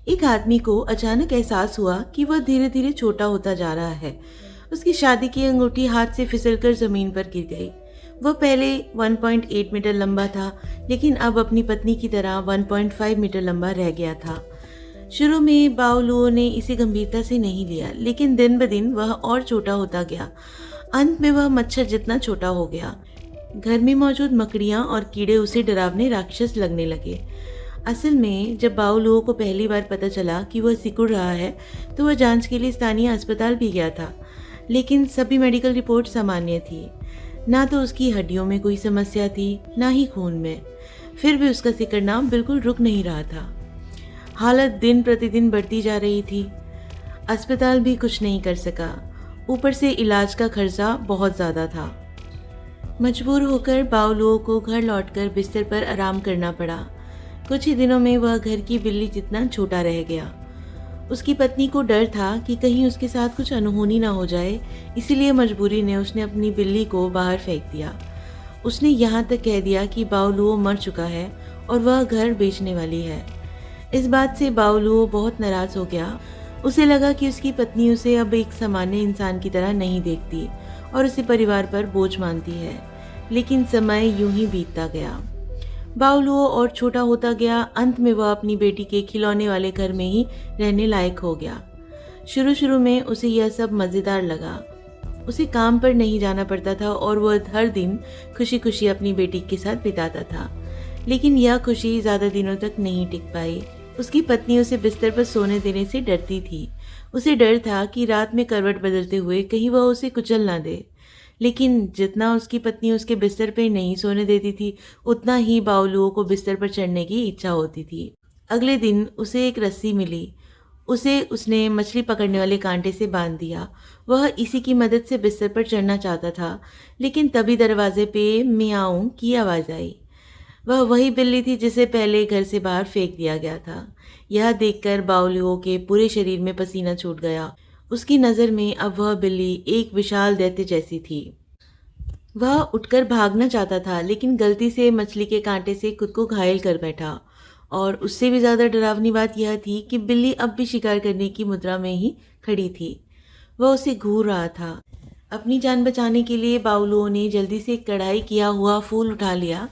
एक आदमी को अचानक एहसास हुआ कि वह धीरे धीरे छोटा होता जा रहा है। उसकी शादी की अंगूठी हाथ से फिसलकर जमीन पर गिर गई। वह पहले 1.8 मीटर लंबा था, लेकिन अब अपनी पत्नी की तरह 1.5 मीटर लंबा रह गया था। शुरू में बाओलुओ ने इसे गंभीरता से नहीं लिया, लेकिन दिन ब दिन वह और छोटा होता गया। अंत में वह मच्छर जितना छोटा हो गया। घर में मौजूद मकड़ियाँ और कीड़े उसे डरावने राक्षस लगने लगे। असल में जब बाओलुओ को पहली बार पता चला कि वह सिकुड़ रहा है, तो वह जांच के लिए स्थानीय अस्पताल भी गया था, लेकिन सभी मेडिकल रिपोर्ट सामान्य थी। ना तो उसकी हड्डियों में कोई समस्या थी, ना ही खून में। फिर भी उसका सिकुड़ना बिल्कुल रुक नहीं रहा था। हालत दिन प्रतिदिन बढ़ती जा रही थी। अस्पताल भी कुछ नहीं कर सका। ऊपर से इलाज का खर्चा बहुत ज़्यादा था। मजबूर होकर बाओलुओ को घर लौटकर बिस्तर पर आराम करना पड़ा। कुछ ही दिनों में वह घर की बिल्ली जितना छोटा रह गया। उसकी पत्नी को डर था कि कहीं उसके साथ कुछ अनहोनी ना हो जाए, इसीलिए मजबूरी ने उसने अपनी बिल्ली को बाहर फेंक दिया। उसने यहाँ तक कह दिया कि बाओलुओ मर चुका है और वह घर बेचने वाली है। इस बात से बाओलुओ बहुत नाराज हो गया। उसे लगा कि उसकी पत्नी उसे अब एक सामान्य इंसान की तरह नहीं देखती और उसे परिवार पर बोझ मानती है। लेकिन समय यूं ही बीतता गया। बाओलुओ और छोटा होता गया। अंत में वह अपनी बेटी के खिलौने वाले घर में ही रहने लायक हो गया। शुरू शुरू में उसे यह सब मज़ेदार लगा। उसे काम पर नहीं जाना पड़ता था और वह हर दिन खुशी खुशी अपनी बेटी के साथ बिताता था। लेकिन यह खुशी ज़्यादा दिनों तक नहीं टिक पाई। उसकी पत्नी उसे बिस्तर पर सोने देने से डरती थी। उसे डर था कि रात में करवट बदलते हुए कहीं वह उसे कुचल ना दे। लेकिन जितना उसकी पत्नी उसके बिस्तर पर नहीं सोने देती थी, उतना ही बाओलुओ को बिस्तर पर चढ़ने की इच्छा होती थी। अगले दिन उसे एक रस्सी मिली। उसे उसने मछली पकड़ने वाले कांटे से बांध दिया। वह इसी की मदद से बिस्तर पर चढ़ना चाहता था, लेकिन तभी दरवाजे पे मियाऊं की आवाज़ आई। वह वही बिल्ली थी जिसे पहले घर से बाहर फेंक दिया गया था। यह देखकर बाओलुओ के पूरे शरीर में पसीना छूट गया। उसकी नज़र में अब वह बिल्ली एक विशाल दैत्य जैसी थी। वह उठकर भागना चाहता था, लेकिन गलती से मछली के कांटे से खुद को घायल कर बैठा। और उससे भी ज़्यादा डरावनी बात यह थी कि बिल्ली अब भी शिकार करने की मुद्रा में ही खड़ी थी। वह उसे घूर रहा था। अपनी जान बचाने के लिए बाउलुओ ने जल्दी से कढ़ाई किया हुआ फूल उठा लिया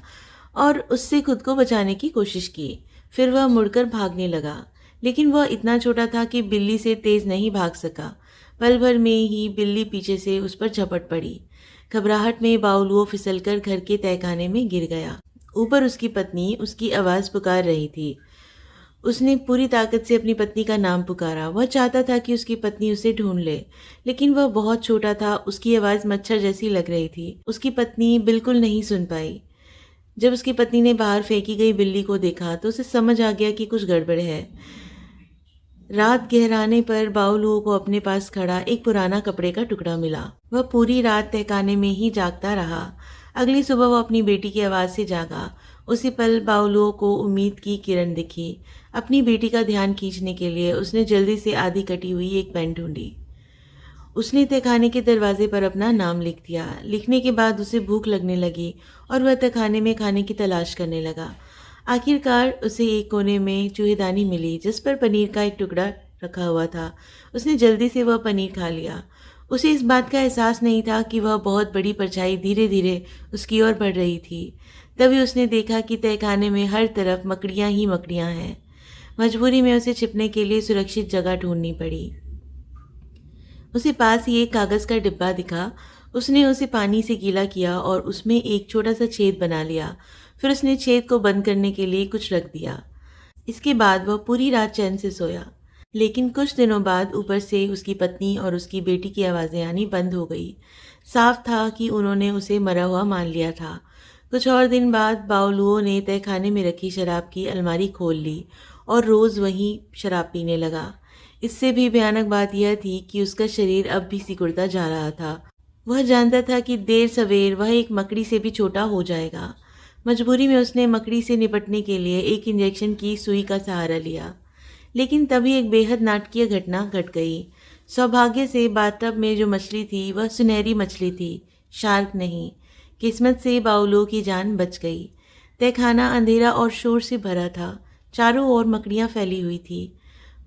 और उससे खुद को बचाने की कोशिश की। फिर वह मुड़कर भागने लगा, लेकिन वह इतना छोटा था कि बिल्ली से तेज नहीं भाग सका। पल भर में ही बिल्ली पीछे से उस पर झपट पड़ी। घबराहट में बाउलुओ फिसलकर घर के तहखाने में गिर गया। ऊपर उसकी पत्नी उसकी आवाज़ पुकार रही थी। उसने पूरी ताकत से अपनी पत्नी का नाम पुकारा। वह चाहता था कि उसकी पत्नी उसे ढूंढ ले, लेकिन वह बहुत छोटा था। उसकी आवाज़ मच्छर जैसी लग रही थी। उसकी पत्नी बिल्कुल नहीं सुन पाई। जब उसकी पत्नी ने बाहर फेंकी गई बिल्ली को देखा, तो उसे समझ आ गया कि कुछ गड़बड़ है। रात गहराने पर बाउलुओ को अपने पास खड़ा एक पुराना कपड़े का टुकड़ा मिला। वह पूरी रात तहखाने में ही जागता रहा। अगली सुबह वह अपनी बेटी की आवाज़ से जागा। उसी पल बाउलुओ को उम्मीद की किरण दिखी। अपनी बेटी का ध्यान खींचने के लिए उसने जल्दी से आधी कटी हुई एक पेन ढूंढी। उसने तहखाने के दरवाजे पर अपना नाम लिख दिया। लिखने के बाद उसे भूख लगने लगी और वह तहखाने में खाने की तलाश करने लगा। आखिरकार उसे एक कोने में चूहेदानी मिली, जिस पर पनीर का एक टुकड़ा रखा हुआ था। उसने जल्दी से वह पनीर खा लिया। उसे इस बात का एहसास नहीं था कि वह बहुत बड़ी परछाई धीरे धीरे उसकी ओर बढ़ रही थी। तभी उसने देखा कि तहखाने में हर तरफ मकड़ियाँ ही मकड़ियाँ हैं। मजबूरी में उसे छिपने के लिए सुरक्षित जगह ढूंढनी पड़ी। उसे पास ही एक कागज़ का डिब्बा दिखा। उसने उसे पानी से गीला किया और उसमें एक छोटा सा छेद बना लिया। फिर उसने छेद को बंद करने के लिए कुछ रख दिया। इसके बाद वह पूरी रात चैन से सोया। लेकिन कुछ दिनों बाद ऊपर से उसकी पत्नी और उसकी बेटी की आवाज़ें आनी बंद हो गई। साफ था कि उन्होंने उसे मरा हुआ मान लिया था। कुछ और दिन बाद बाओलुओ ने तहखाने में रखी शराब की अलमारी खोल ली और रोज़ वहीं शराब पीने लगा। इससे भी भयानक बात यह थी कि उसका शरीर अब भी सिकुड़ता जा रहा था। वह जानता था कि देर सवेर वह एक मकड़ी से भी छोटा हो जाएगा। मजबूरी में उसने मकड़ी से निपटने के लिए एक इंजेक्शन की सुई का सहारा लिया। लेकिन तभी एक बेहद नाटकीय घटना घट गई। सौभाग्य से बाथटब में जो मछली थी वह सुनहरी मछली थी, शार्क नहीं। किस्मत से बाउलो की जान बच गई। तहखाना अंधेरा और शोर से भरा था। चारों ओर मकड़ियाँ फैली हुई थी।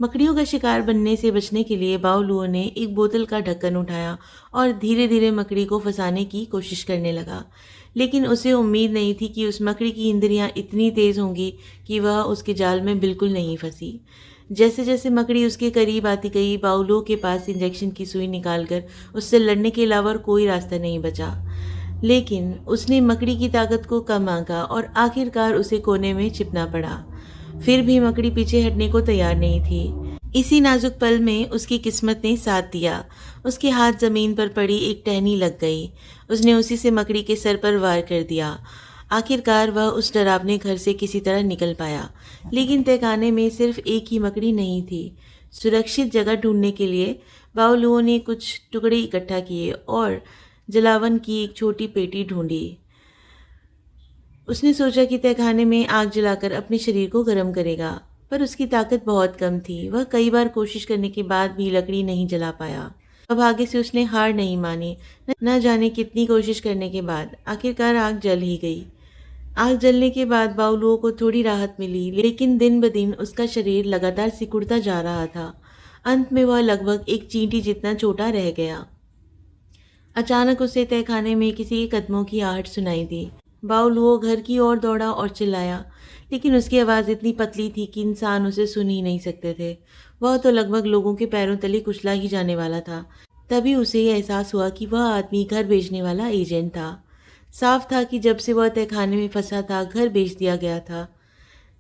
मकड़ियों का शिकार बनने से बचने के लिए बाओलुओ ने एक बोतल का ढक्कन उठाया और धीरे धीरे मकड़ी को फंसाने की कोशिश करने लगा। लेकिन उसे उम्मीद नहीं थी कि उस मकड़ी की इंद्रियां इतनी तेज होंगी कि वह उसके जाल में बिल्कुल नहीं फंसी। जैसे जैसे मकड़ी उसके करीब आती गई, बाउलो के पास इंजेक्शन की सुई निकालकर उससे लड़ने के अलावा और कोई रास्ता नहीं बचा। लेकिन उसने मकड़ी की ताकत को कम आंका और आखिरकार उसे कोने में चिपना पड़ा। फिर भी मकड़ी पीछे हटने को तैयार नहीं थी। इसी नाजुक पल में उसकी किस्मत ने साथ दिया। उसके हाथ जमीन पर पड़ी एक टहनी लग गई। उसने उसी से मकड़ी के सर पर वार कर दिया। आखिरकार वह उस डरावने घर से किसी तरह निकल पाया। लेकिन तहखाने में सिर्फ एक ही मकड़ी नहीं थी। सुरक्षित जगह ढूंढने के लिए बाओलुओ ने कुछ टुकड़े इकट्ठा किए और जलावन की एक छोटी पेटी ढूंढी। उसने सोचा कि तहखाने में आग जलाकर अपने शरीर को गर्म करेगा, पर उसकी ताकत बहुत कम थी। वह कई बार कोशिश करने के बाद भी लकड़ी नहीं जला पाया। अब आगे से उसने हार नहीं मानी। न जाने कितनी कोशिश करने के बाद आखिरकार आग जल ही गई। आग जलने के बाद बाउलुओ को थोड़ी राहत मिली, लेकिन दिन ब दिन उसका शरीर लगातार सिकुड़ता जा रहा था। अंत में वह लगभग एक चींटी जितना छोटा रह गया। अचानक उसे तहखाने में किसी के कदमों की आहट सुनाई दी। बाउलुओ घर की ओर दौड़ा और चिल्लाया, लेकिन उसकी आवाज़ इतनी पतली थी कि इंसान उसे सुन ही नहीं सकते थे। वह तो लगभग लोगों के पैरों तले कुचला ही जाने वाला था। तभी उसे यह एहसास हुआ कि वह आदमी घर बेचने वाला एजेंट था। साफ था कि जब से वह तहखाने में फंसा था, घर बेच दिया गया था।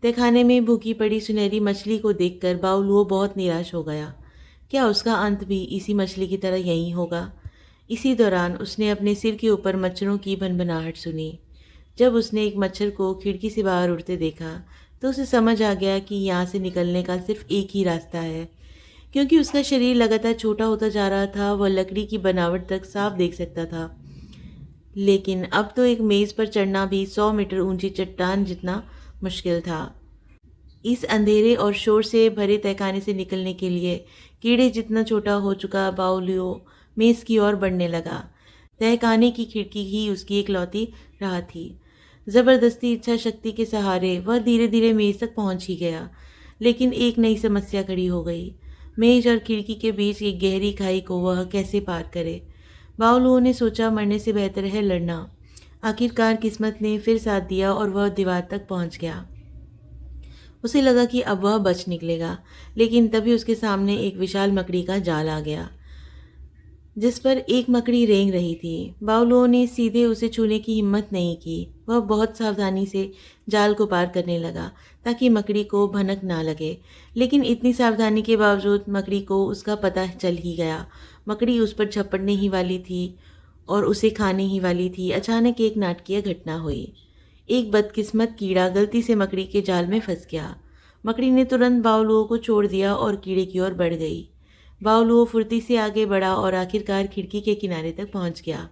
तहखाने में भूखी पड़ी सुनहरी मछली को देखकर बाउलुओ बहुत निराश हो गया। क्या उसका अंत भी इसी मछली की तरह यही होगा? इसी दौरान उसने अपने सिर के ऊपर मच्छरों की भनभनाहट सुनी। जब उसने एक मच्छर को खिड़की से बाहर उड़ते देखा, तो उसे समझ आ गया कि यहाँ से निकलने का सिर्फ एक ही रास्ता है। क्योंकि उसका शरीर लगातार छोटा होता जा रहा था, वह लकड़ी की बनावट तक साफ देख सकता था। लेकिन अब तो एक मेज़ पर चढ़ना भी 100 मीटर ऊंची चट्टान जितना मुश्किल था। इस अंधेरे और शोर से भरे तहखाने से निकलने के लिए कीड़े जितना छोटा हो चुका बाउलियो मेज़ की ओर बढ़ने लगा। तहखाने की खिड़की ही उसकी इकलौती राह थी। ज़बरदस्ती इच्छा शक्ति के सहारे वह धीरे धीरे मेज़ तक पहुंच ही गया। लेकिन एक नई समस्या खड़ी हो गई। मेज और खिड़की के बीच एक गहरी खाई को वह कैसे पार करे? बाउलुओ ने सोचा, मरने से बेहतर है लड़ना। आखिरकार किस्मत ने फिर साथ दिया और वह दीवार तक पहुंच गया। उसे लगा कि अब वह बच निकलेगा, लेकिन तभी उसके सामने एक विशाल मकड़ी का जाल आ गया, जिस पर एक मकड़ी रेंग रही थी। बाउलुओ ने सीधे उसे छूने की हिम्मत नहीं की। वह बहुत सावधानी से जाल को पार करने लगा ताकि मकड़ी को भनक ना लगे। लेकिन इतनी सावधानी के बावजूद मकड़ी को उसका पता चल ही गया। मकड़ी उस पर झपटने ही वाली थी और उसे खाने ही वाली थी। अचानक एक नाटकीय घटना हुई। एक बदकिस्मत कीड़ा गलती से मकड़ी के जाल में फंस गया। मकड़ी ने तुरंत बाउलुओ को छोड़ दिया और कीड़े की ओर बढ़ गई। बाउलुओ फुर्ती से आगे बढ़ा और आखिरकार खिड़की के किनारे तक पहुंच गया।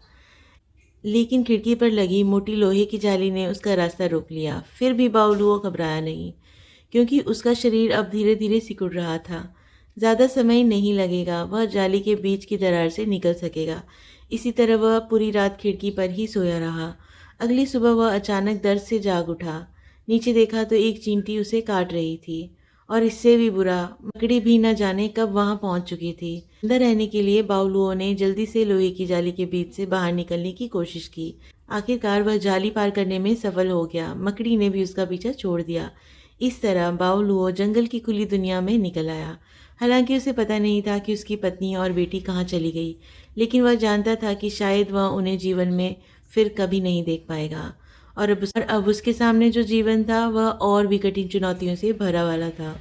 लेकिन खिड़की पर लगी मोटी लोहे की जाली ने उसका रास्ता रोक लिया। फिर भी बाउलुओ घबराया नहीं, क्योंकि उसका शरीर अब धीरे धीरे सिकुड़ रहा था। ज़्यादा समय नहीं लगेगा, वह जाली के बीच की दरार से निकल सकेगा। इसी तरह वह पूरी रात खिड़की पर ही सोया रहा। अगली सुबह वह अचानक दर्द से जाग उठा। नीचे देखा तो एक चींटी उसे काट रही थी, और इससे भी बुरा, मकड़ी भी न जाने कब वहां पहुंच चुकी थी। अंदर रहने के लिए बाउलुओ ने जल्दी से लोहे की जाली के बीच से बाहर निकलने की कोशिश की। आखिरकार वह जाली पार करने में सफल हो गया। मकड़ी ने भी उसका पीछा छोड़ दिया। इस तरह बाउलुओ जंगल की खुली दुनिया में निकल आया। हालांकि उसे पता नहीं था कि उसकी पत्नी और बेटी कहाँ चली गई, लेकिन वह जानता था कि शायद वह उन्हें जीवन में फिर कभी नहीं देख पाएगा। और अब उसके सामने जो जीवन था वह और भी कठिन चुनौतियों से भरा वाला था।